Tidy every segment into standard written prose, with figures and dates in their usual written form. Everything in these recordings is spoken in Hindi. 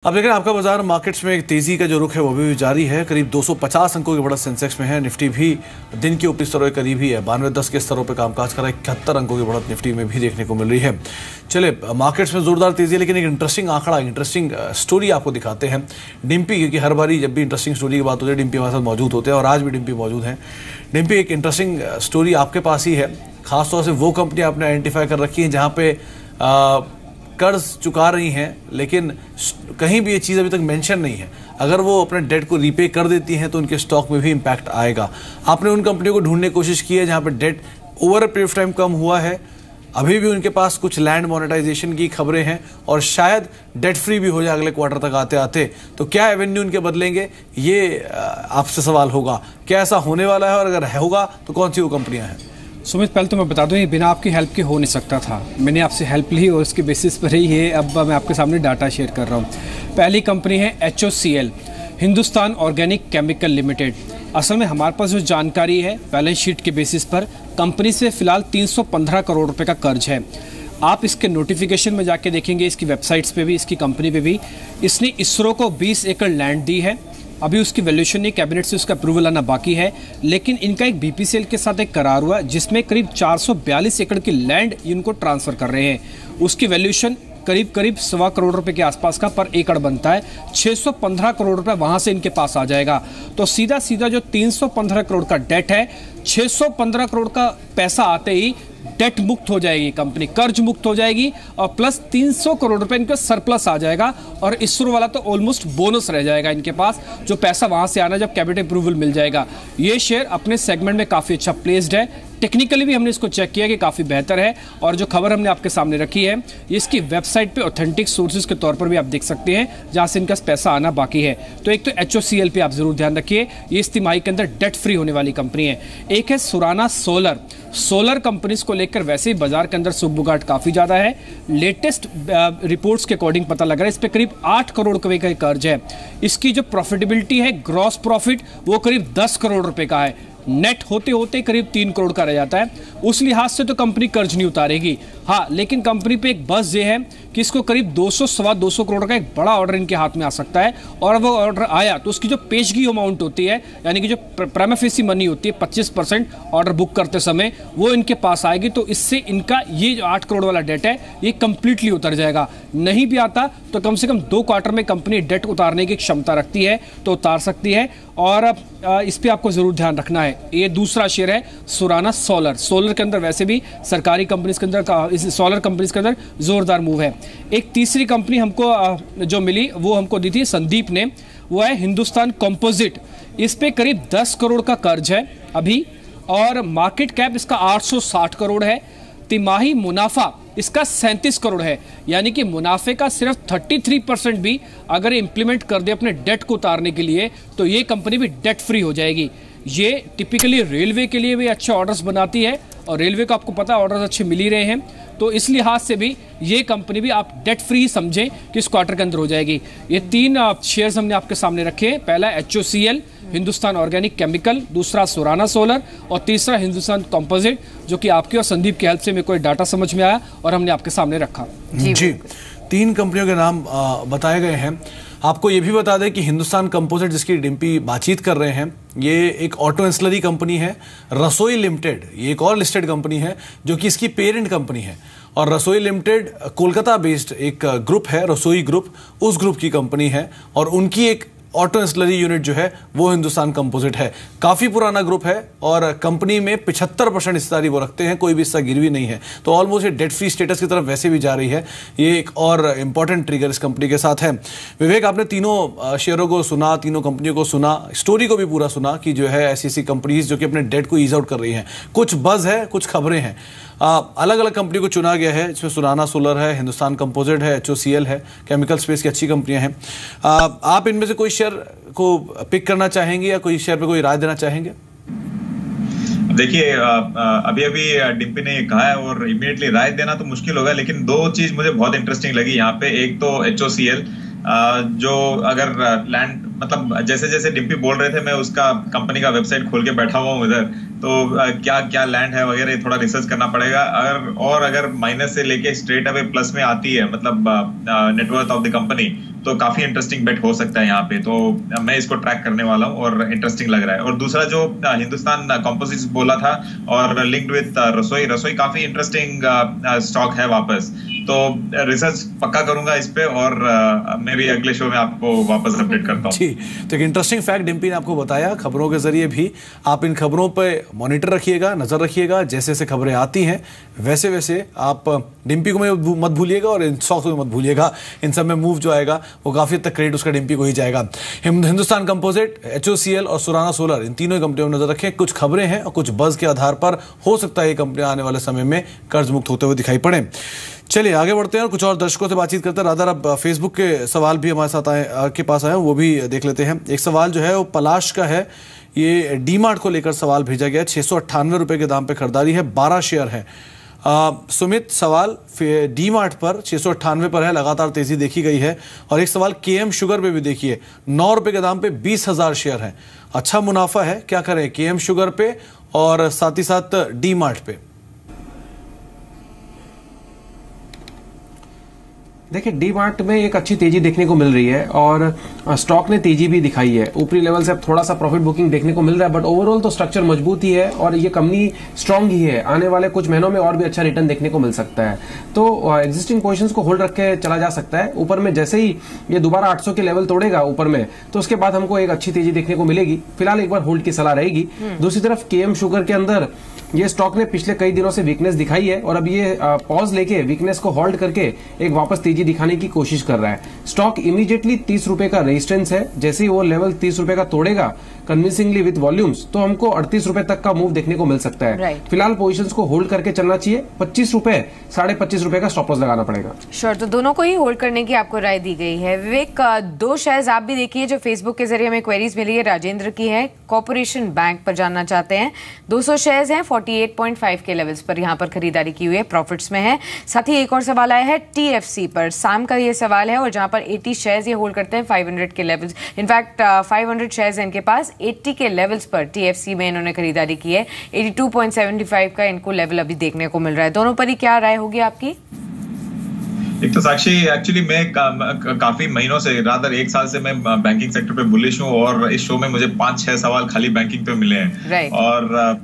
अब देखें आपका बाजार मार्केट्स में एक तेजी का जो रुख है वो भी जारी है। करीब 250 अंकों की बढ़त सेंसेक्स में है। निफ्टी भी दिन के ऊपरी स्तरों के करीब ही है। 92-10 के स्तरों पर कामकाज कर रहा है। 71 अंकों की बढ़त निफ्टी में भी देखने को मिल रही है। चले मार्केट्स में जोरदार तेजी है, लेकिन एक इंटरेस्टिंग आंकड़ा, इंटरेस्टिंग स्टोरी आपको दिखाते हैं। डिम्पी, क्योंकि हर बारी जब भी इंटरेस्टिंग स्टोरी की बात होती है डिम्पी हमारे साथ मौजूद होते हैं और आज भी डिम्पी मौजूद हैं। डिम्पी, एक इंटरेस्टिंग स्टोरी आपके पास ही है। खासतौर से वो कंपनी आपने आइडेंटिफाई कर रखी है जहाँ पे कर्ज चुका रही हैं, लेकिन कहीं भी ये चीज़ अभी तक मेंशन नहीं है। अगर वो अपने डेट को रीपे कर देती हैं तो उनके स्टॉक में भी इम्पैक्ट आएगा। आपने उन कंपनियों को ढूंढने की कोशिश की है जहां पे debt over a period of time कम हुआ है, अभी भी उनके पास कुछ लैंड मोनेटाइजेशन की खबरें हैं और शायद डेट फ्री भी हो जाए अगले क्वार्टर तक आते आते। तो क्या एवेन्यू उनके बदलेंगे, ये आपसे सवाल होगा। क्या ऐसा होने वाला है और अगर होगा तो कौन सी वो कंपनियां हैं? सुमित, पहले तो मैं बता दूं, ये बिना आपकी हेल्प के हो नहीं सकता था। मैंने आपसे हेल्प ली और उसके बेसिस पर ही ये अब मैं आपके सामने डाटा शेयर कर रहा हूँ। पहली कंपनी है HOCL, Hindustan organic chemical limited. असल में हमारे पास जो जानकारी है बैलेंस शीट के बेसिस पर कंपनी से फिलहाल 315 करोड़ रुपए का कर्ज है। आप इसके नोटिफिकेशन में जाके देखेंगे, इसकी वेबसाइट्स पे भी, इसकी कंपनी पे भी। इसने इसरो को 20 एकड़ लैंड दी है। अभी उसकी वैल्यूएशन नहीं, कैबिनेट से उसका अप्रूवल आना बाकी है, लेकिन इनका एक BPCL के साथ एक करार हुआ जिसमें करीब 442 एकड़ की लैंड इनको ट्रांसफर कर रहे हैं। उसकी वैल्यूएशन करीब 1.25 करोड़ रुपए के आसपास का पर एकड़ बनता है। 615 करोड़ रुपए वहां से इनके पास आ जाएगा। तो सीधा सीधा जो 315 करोड़ का डेट है, 615 करोड़ का पैसा आते ही डेट मुक्त हो जाएगी कंपनी, कर्ज मुक्त हो जाएगी और प्लस 300 करोड़ रुपए इनका सरप्लस आ जाएगा। और इसरो वाला तो ऑलमोस्ट बोनस रह जाएगा इनके पास, जो पैसा वहां से आना जब कैबिनेट अप्रूवल मिल जाएगा। ये शेयर अपने सेगमेंट में काफी अच्छा प्लेस्ड है। टेक्निकली भी हमने इसको चेक किया कि काफ़ी बेहतर है। और जो खबर हमने आपके सामने रखी है ये इसकी वेबसाइट पे ऑथेंटिक सोर्सेज के तौर पर भी आप देख सकते हैं जहां से इनका पैसा आना बाकी है। तो एक तो HOCL पे आप जरूर ध्यान रखिए, ये इस तिमाही के अंदर डेट फ्री होने वाली कंपनी है। एक है सुराना सोलर। सोलर कंपनीज को लेकर वैसे ही बाजार के अंदर सुगबुगाहट काफ़ी ज़्यादा है। लेटेस्ट रिपोर्ट्स के अकॉर्डिंग पता लग रहा है इस पर करीब 8 करोड़ रुपए का कर्ज है। इसकी जो प्रॉफिटेबिलिटी है, ग्रॉस प्रॉफिट, वो करीब 10 करोड़ रुपए का है। नेट होते होते करीब 3 करोड़ का रह जाता है। उस लिहाज से तो कंपनी कर्ज नहीं उतारेगी। हाँ, लेकिन कंपनी पे एक बस ये है कि इसको करीब 200-225 करोड़ का एक बड़ा ऑर्डर इनके हाथ में आ सकता है। और वो ऑर्डर आया तो उसकी जो पेशगी अमाउंट होती है, यानी कि जो प्राइमा फेसी मनी होती है 25% ऑर्डर बुक करते समय, वो इनके पास आएगी। तो इससे इनका ये जो 8 करोड़ वाला डेट है ये कंप्लीटली उतर जाएगा। नहीं भी आता तो कम से कम 2 क्वार्टर में कंपनी डेट उतारने की क्षमता रखती है, तो उतार सकती है। और इस पर आपको जरूर ध्यान रखना है। ये दूसरा शेयर है सुराना सोलर। सोलर के अंदर वैसे भी सरकारी कंपनीज के अंदर, सोलर कंपनीज के अंदर जोरदार मूव है। एक तीसरी कंपनी हमको जो मिली वो हमको दी थी संदीप ने, वो है हिंदुस्तान कंपोजिट। इस पे करीब 10 करोड़ का कर्ज है अभी और मार्केट कैप इसका 860 करोड़ है। तिमाही मुनाफा इसका 37 करोड़ है, यानी कि मुनाफे का सिर्फ 33% भी अगर इंप्लीमेंट कर दे अपने डेट को उतारने के लिए तो ये कंपनी भी डेट फ्री हो जाएगी। ये टिपिकली रेलवे के लिए भी अच्छे ऑर्डर्स बनाती है और रेलवे को आपको पता ऑर्डर्स अच्छे मिल ही रहे हैं। तो इस लिहाज से भी ये कंपनी भी आप डेट फ्री समझें कि इस क्वार्टर के अंदर हो जाएगी। ये 3 शेयर्स हमने आपके सामने रखे हैं। पहला HOCL, हिंदुस्तान ऑर्गेनिक केमिकल, दूसरा सुराना सोलर और तीसरा हिंदुस्तान कंपोजिट, जो कि आपकी और संदीप की हेल्प से मेरे को डाटा समझ में आया और हमने आपके सामने रखा। जी, 3 कंपनियों के नाम बताए गए हैं। आपको ये भी बता दें कि हिंदुस्तान कंपोजिट, जिसकी डिम्पी बातचीत कर रहे हैं, ये एक ऑटो एंसिलरी कंपनी है। रसोई लिमिटेड ये एक और लिस्टेड कंपनी है जो कि इसकी पेरेंट कंपनी है। और रसोई लिमिटेड कोलकाता बेस्ड एक ग्रुप है, रसोई ग्रुप, उस ग्रुप की कंपनी है और उनकी एक ऑटो एंसिलरी यूनिट जो है वो हिंदुस्तान कंपोजिट है। काफ़ी पुराना ग्रुप है और कंपनी में 75% हिस्सेदारी वो रखते हैं, कोई भी हिस्सा गिरवी नहीं है। तो ऑलमोस्ट डेट फ्री स्टेटस की तरफ वैसे भी जा रही है। ये एक और इंपॉर्टेंट ट्रिगर इस कंपनी के साथ है। विवेक, आपने तीनों शेयरों को सुना, तीनों कंपनियों को सुना, स्टोरी को भी पूरा सुना कि जो है ऐसी कंपनीज जो कि अपने डेट को ईज आउट कर रही हैं। कुछ बज़ है, कुछ खबरें हैं। अलग अलग कंपनी को चुना गया है, इसमें सुराना सोलर है, हिंदुस्तान कंपोजिट है, HOCL है, केमिकल स्पेस की अच्छी कंपनियां हैं। आप इनमें से कोई शेयर को पिक करना चाहेंगे या कोई शेयर पे कोई राय देना चाहेंगे? देखिए, अभी डिम्पी ने कहा है और इमीडिएटली राय देना तो मुश्किल होगा, लेकिन 2 चीज मुझे बहुत इंटरेस्टिंग लगी यहाँ पे। एक तो HOCL, जो अगर लैंड, मतलब जैसे जैसे डिम्पी बोल रहे थे मैं उसका कंपनी का वेबसाइट खोल के बैठा हुआ हूँ इधर, तो क्या क्या लैंड है वगैरह थोड़ा रिसर्च करना पड़ेगा। अगर माइनस से लेके स्ट्रेट अवे प्लस में आती है, मतलब नेटवर्थ ऑफ द कंपनी, तो काफी इंटरेस्टिंग बेट हो सकता है यहाँ पे। तो मैं इसको ट्रैक करने वाला हूँ और इंटरेस्टिंग लग रहा है। और दूसरा जो हिंदुस्तान कंपोजिट्स बोला था और लिंक्ड विद रसोई काफी इंटरेस्टिंग स्टॉक है वापस। तो रिसर्च पक्का करूंगा इस पे और मैं भी अगले शो में आपको वापस अपडेट करता हूँ। जी, तो एक इंटरेस्टिंग फैक्ट डिम्पी ने आपको बताया खबरों के जरिए भी। आप इन खबरों पे मॉनिटर रखिएगा, नजर रखिएगा, जैसे जैसे खबरें आती हैं वैसे वैसे आप डिम्पी को मत भूलिएगा और इन स्टॉक्स को मत भूलिएगा। इन सब में मूव जो आएगा वो काफी हद तक क्रेडिट उसका डिम्पी को ही जाएगा। हिंदुस्तान कंपोजिट, HOCL और सुराना सोलर, इन तीनों कंपनियों में नजर रखें। कुछ खबरें हैं और कुछ बज़ के आधार पर हो सकता है ये कंपनियां आने वाले समय में कर्ज मुक्त होते हुए दिखाई पड़े। चलिए आगे बढ़ते हैं और कुछ और दर्शकों से बातचीत करते हैं। रादर अब फेसबुक के सवाल भी हमारे साथ के पास आए, वो भी देख लेते हैं। एक सवाल जो है वो पलाश का है, ये डीमार्ट को लेकर सवाल भेजा गया। 698 रुपए के दाम पे खरीदारी है, 12 शेयर है। सुमित, सवाल डीमार्ट पर 698 पर है, लगातार तेजी देखी गई है। और एक सवाल KM शुगर पे भी देखिए, 9 रुपए के दाम पे 20,000 शेयर है, अच्छा मुनाफा है, क्या करें KM शुगर पे और साथ ही साथ डीमार्ट पे? देखिए डी-मार्ट में एक अच्छी तेजी देखने को मिल रही है और स्टॉक ने तेजी भी दिखाई है। ऊपरी लेवल से अब थोड़ा सा प्रॉफिट बुकिंग देखने को मिल रहा है, बट ओवरऑल तो स्ट्रक्चर मजबूत ही है और ये कंपनी स्ट्रांग ही है। आने वाले कुछ महीनों में और भी अच्छा रिटर्न देखने को मिल सकता है। तो एग्जिस्टिंग पोजीशंस को होल्ड रख के चला जा सकता है। ऊपर में जैसे ही ये दोबारा 800 के लेवल तोड़ेगा ऊपर में, तो उसके बाद हमको एक अच्छी तेजी देखने को मिलेगी। फिलहाल एक बार होल्ड की सलाह रहेगी। दूसरी तरफ KM शुगर के अंदर ये स्टॉक ने पिछले कई दिनों से वीकनेस दिखाई है और अब ये पॉज लेके वीकनेस को होल्ड करके एक वापस तेजी दिखाने की कोशिश कर रहा है। स्टॉक इमीडिएटली 30 रुपए का रेजिस्टेंस है, जैसे ही वो लेवल 30 रुपए का तोड़ेगा कन्विंसिंगली विद वॉल्यूम्स, तो हमको 38 रुपए तक का मूव देखने को मिल सकता है। फिलहाल पोजीशंस को होल्ड करके चलना चाहिए। 25 रुपए, 25.5 रुपए का स्टॉप लॉस लगाना पड़ेगा। श्योर, तो दोनों को ही होल्ड करने की आपको राय दी गई है। विवेक, 2 शेयर्स आप भी देखिए जो फेसबुक के जरिए हमें क्वेरीज मिली है। राजेंद्र की है, कॉर्पोरेशन बैंक पर जानना चाहते हैं। 200 शेयर्स हैं, 48.5 के लेवल्स पर यहाँ पर खरीदारी की हुई है, प्रॉफिट्स में है। साथ ही एक और सवाल आया है TFC पर, साम का ये सवाल है और जहां पर 80 शेयर्स ये होल्ड करते हैं 500 के लेवल्स। इनफैक्ट 500 शेयर्स हैं इनके पास, 80 के लेवल्स पर TFC में इन्होंने खरीदारी की है। 82.75 का इनको लेवल अभी देखने को मिल रहा है। दोनों पर ही क्या राय होगी आपकी? एक तो साक्षी, एक्चुअली मैं काफी महीनों से, रादर 1 साल से मैं बैंकिंग सेक्टर पे बुलिश हूँ और इस शो में मुझे 5-6 सवाल खाली बैंकिंग पे मिले हैं। और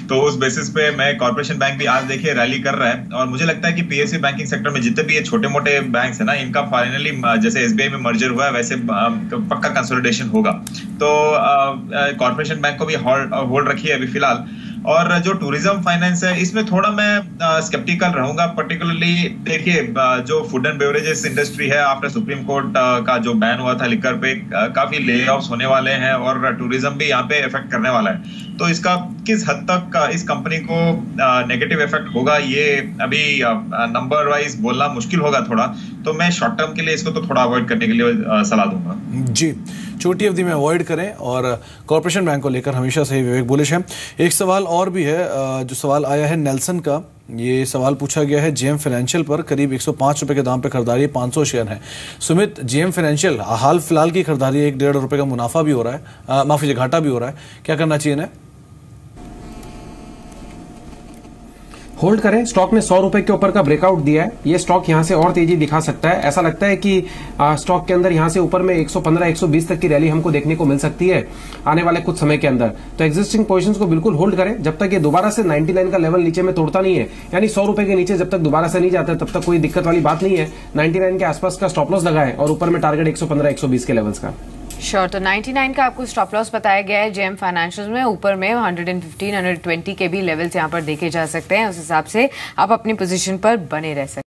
तो उस बेसिस पे मैं कॉर्पोरेशन बैंक भी आज देखिए रैली कर रहा है और मुझे लगता है कि PSU बैंकिंग सेक्टर में जितने भी ये छोटे मोटे बैंक्स है ना, इनका फाइनली जैसे SBI में मर्जर हुआ है वैसे पक्का कंसोलिडेशन होगा। तो कॉर्पोरेशन बैंक को भी होल्ड रखिए अभी फिलहाल। और जो टूरिज्म फाइनेंस है इसमें थोड़ा मैं स्केप्टिकल रहूंगा। पर्टिकुलरली देखिए जो फूड एंड बेवरेजेस इंडस्ट्री है, आफ्टर सुप्रीम कोर्ट का जो बैन हुआ था लिकर पे, काफी ले ऑफ्स होने वाले हैं और टूरिज्म भी यहाँ पे इफेक्ट करने वाला है। तो इसका किस हद तक इस कंपनी को नेगेटिव इफेक्ट होगा ये अभी नंबर वाइज बोलना मुश्किल होगा थोड़ा। तो मैं शॉर्ट टर्म के लिए इसको तो थोड़ा अवॉइड करने के लिए सलाह दूंगा। जी, छोटी अवधि में अवॉइड करें और कॉर्पोरेशन बैंक को लेकर हमेशा से ही विवेक बुलिश है। एक सवाल और भी है, जो सवाल आया है नेल्सन का। ये सवाल पूछा गया है JM फाइनेंशियल पर, करीब 105 रुपए के दाम पे खरीदारी, 500 शेयर है। सुमित, JM फाइनेंशियल हाल फिलहाल की खरीदारी 1-1.5 रुपए का मुनाफा भी हो रहा है, माफ कीजिए घाटा भी हो रहा है, क्या करना चाहिए ना? होल्ड करें। स्टॉक ने 100 रुपए के ऊपर का ब्रेकआउट दिया है। ये स्टॉक यहां से और तेजी दिखा सकता है। ऐसा लगता है कि स्टॉक के अंदर यहां से ऊपर में 115-120 तक की रैली हमको देखने को मिल सकती है आने वाले कुछ समय के अंदर। तो एग्जिस्टिंग पोजीशंस को बिल्कुल होल्ड करें जब तक ये दोबारा से 99 का लेवल नीचे में तोड़ता नहीं है, यानी 100 रुपए के नीचे जब तक दोबारा से नहीं जाता तब तक कोई दिक्कत वाली बात नहीं है। 99 के आसपास का स्टॉप लॉस लगाए और ऊपर में टारगेट 115-120 के लेवल्स का। श्योर, तो 99 का आपको स्टॉप लॉस बताया गया है JM फाइनेंशियल में। ऊपर में 115, 120 के भी लेवल्स यहाँ पर देखे जा सकते हैं। उस हिसाब से आप अपनी पोजीशन पर बने रह सकते हैं।